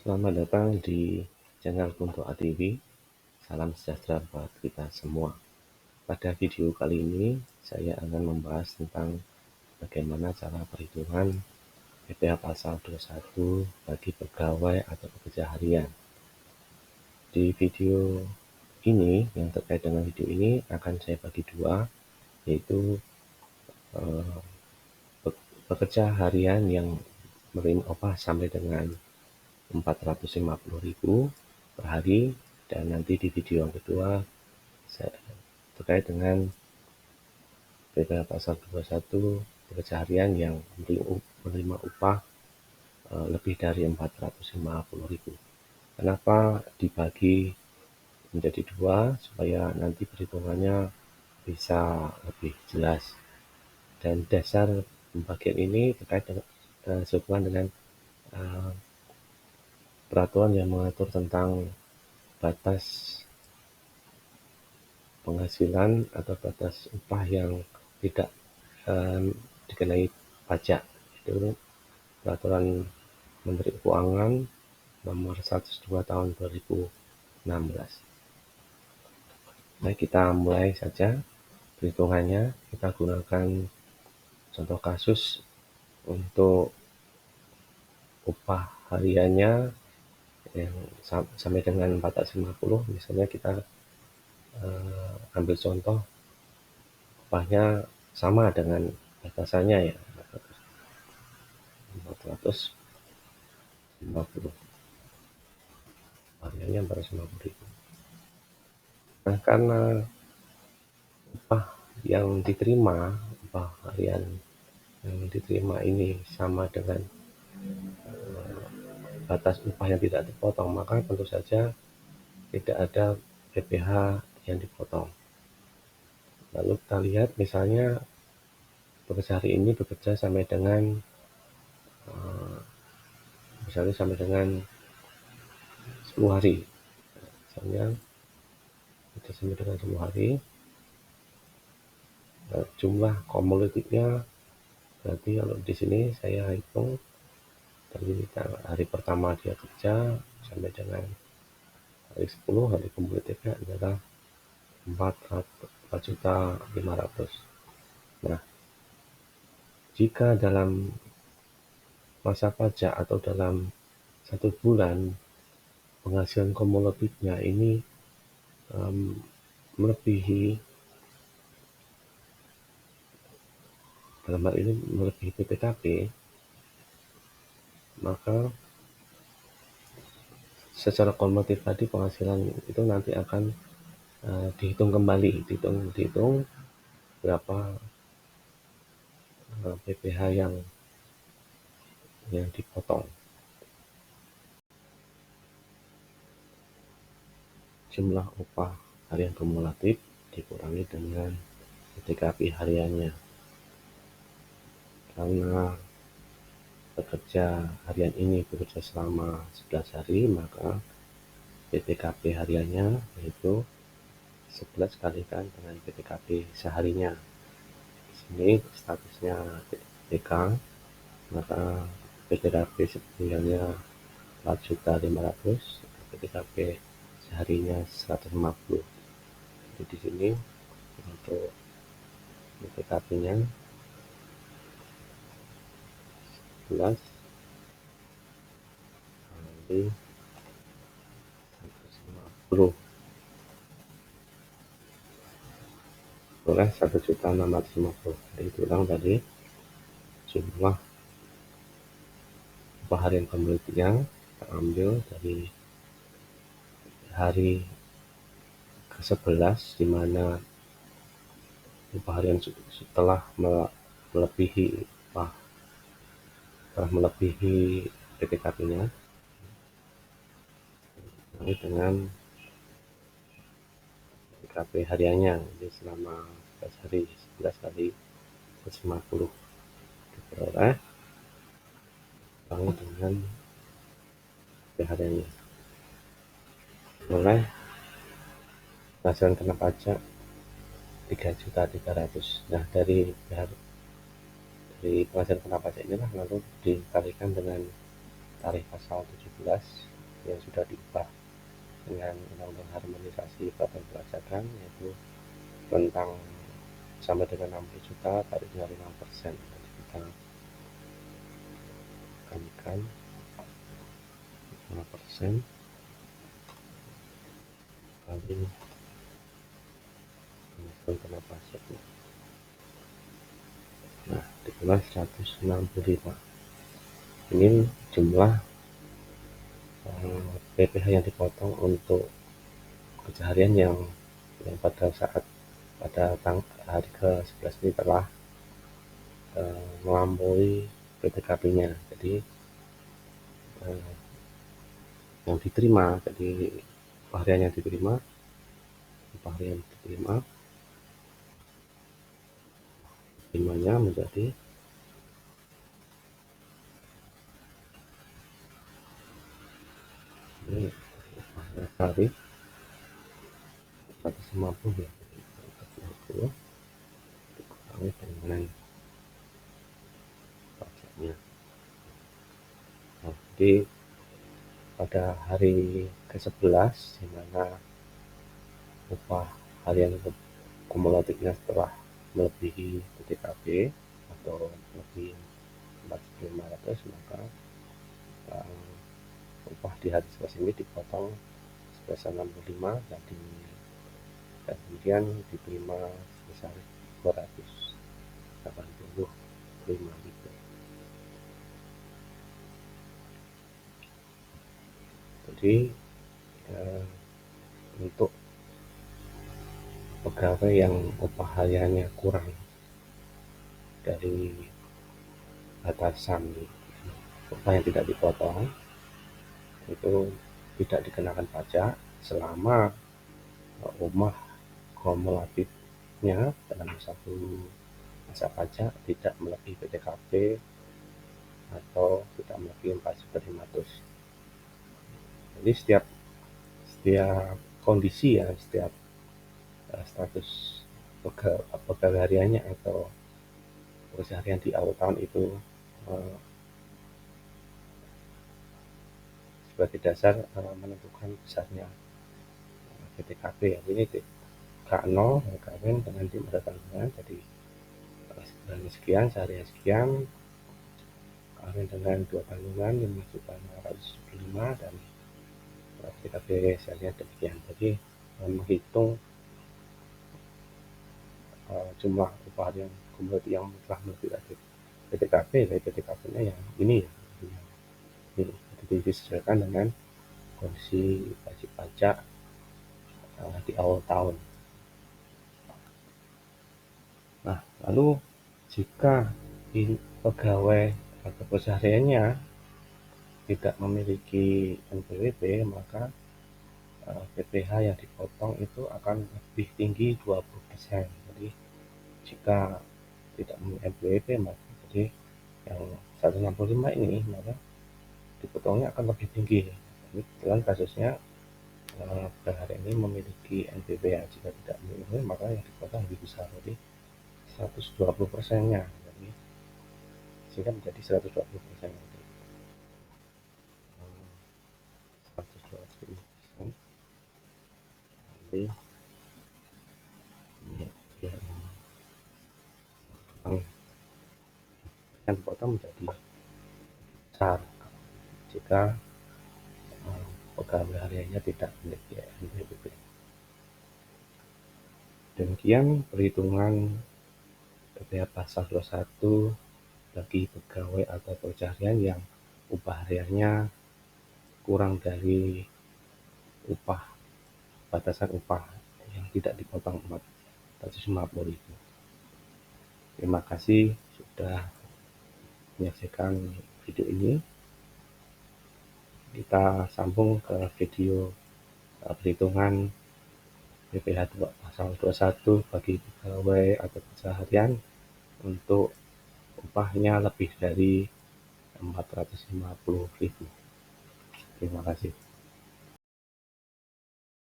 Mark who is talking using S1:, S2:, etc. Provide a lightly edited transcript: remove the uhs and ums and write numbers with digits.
S1: Selamat datang di channel Kunto ATV. Salam sejahtera buat kita semua. Pada video kali ini, saya akan membahas tentang bagaimana cara perhitungan PPh pasal 21 bagi pegawai atau pekerja harian. Di video ini, yang terkait dengan video ini, akan saya bagi dua, yaitu pekerja harian yang menerima upah sampai dengan 450.000 per hari, dan nanti di video yang kedua saya terkait dengan PPh pasal 21 pekerja harian yang menerima upah lebih dari 450.000. Kenapa dibagi menjadi dua? Supaya nanti perhitungannya bisa lebih jelas. Dan dasar pembagian ini terkait dengan sehubungan dengan peraturan yang mengatur tentang batas penghasilan atau batas upah yang tidak dikenai pajak. Itu peraturan Menteri Keuangan nomor 102 tahun 2016. Baik, kita mulai saja perhitungannya. Kita gunakan contoh kasus untuk upah hariannya yang sampai dengan 450. Misalnya kita ambil contoh upahnya sama dengan batasannya ya, 450, hariannya 450.000. Nah, karena upah harian yang diterima ini sama dengan batas upah yang tidak dipotong, maka tentu saja tidak ada PPh yang dipotong. Lalu kita lihat misalnya pekerja hari ini bekerja sampai dengan misalnya sampai dengan 10 hari. Misalnya kita sampai dengan 10 hari, jumlah kumulatifnya berarti kalau di sini saya hitung dari hari pertama dia kerja sampai dengan hari 10, hari kumulatifnya adalah 4.500.000. Nah, jika dalam masa pajak atau dalam 1 bulan penghasilan kumulatifnya ini melebihi, dalam hal ini melebihi PPKP, maka secara kumulatif tadi penghasilan itu nanti akan dihitung kembali, dihitung berapa PPh yang dipotong. Jumlah upah harian kumulatif dikurangi dengan PPKP hariannya. Karena pekerja harian ini bekerja selama 11 hari, maka PPKP hariannya yaitu 11 kalikan dengan PPKP seharinya. Di sini statusnya PK, maka PPKP sebulannya 4.500.000, PPKP seharinya 150. Jadi di sini untuk PPKP-nya 11 kali 150 oleh 1.650. Jadi diulang tadi jumlah upah harian kumulatifnya terambil dari hari ke-11, di mana upah harian setelah melebihi PPKP-nya dengan PPKP hariannya. Jadi selama 11 hari, 11 kali 150 diperoleh dengan PPK hariannya. Oleh penghasilan kena pajak 3.300.000. Nah, dari penghasilan kena pajak inilah lalu dikalikan dengan tarif pasal 17 yang sudah diubah dengan undang-undang harmonisasi perpajakan, yaitu tentang sampai dengan 60 juta tarifnya 5%. Jadi kita kalikan 5% kali kena pajak. Nah, dikulang 165. Ini jumlah PPh yang dipotong untuk keseharian yang pada hari ke-11 ini telah melampaui PTKP-nya. Jadi yang diterima, jadi upah harian yang diterima nya menjadi ini tarif 150 ya, 150 dikurangi dengan pajaknya. Nah, jadi pada hari ke-11 di mana upah harian kumulatifnya setelah melebihi PTKP atau lebih 4.500, maka upah di hari 11 ini dipotong sebesar 65 dan kemudian diterima sebesar 285 gitu. Jadi untuk pegawai yang upah hariannya kurang dari batasan upah yang tidak dipotong, itu tidak dikenakan pajak selama upah kumulatifnya dalam satu masa pajak tidak melebihi PTKP atau tidak melebihi 4.500. Jadi setiap kondisi ya, setiap status pegawai hariannya atau keseharian di awal tahun itu sebagai dasar menentukan besarnya PTKP ya. Ini K0 kawin dengan tim ada tanggungan, jadi sebulan sekian, sehari sekian, kawin dengan 2 tanggungan 5.575 dan PTKP seharian demikian. Jadi menghitung jumlah upah yang kumulatif yang telah melebihi PTKP, dari PTKP-nya yang ini ya, ini disesuaikan dengan kondisi wajib pajak di awal tahun. Nah, lalu jika pegawai atau kesehariannya tidak memiliki NPWP, maka PPh yang dipotong itu akan lebih tinggi 20%. Jadi jika tidak memiliki NPWP, maka jadi yang 165 ini maka dipotongnya akan lebih tinggi. Ini kebetulan kasusnya hari ini memiliki NPWP ya. Jika tidak memiliki, maka yang dipotong lebih besar, jadi 120%-nya, jadi sehingga menjadi 120%. 120%. Jadi yang dipotong menjadi besar jika pegawai hariannya tidak memiliki NPWP. Demikian perhitungan PPh pasal 21 bagi pegawai atau pekerja harian yang upah hariannya kurang dari batasan upah yang tidak dipotong 450.000. Terima kasih sudah menyaksikan video ini. Kita sambung ke video perhitungan PPh pasal 21 bagi pegawai atau pekerja harian untuk upahnya lebih dari 450.000. Terima kasih.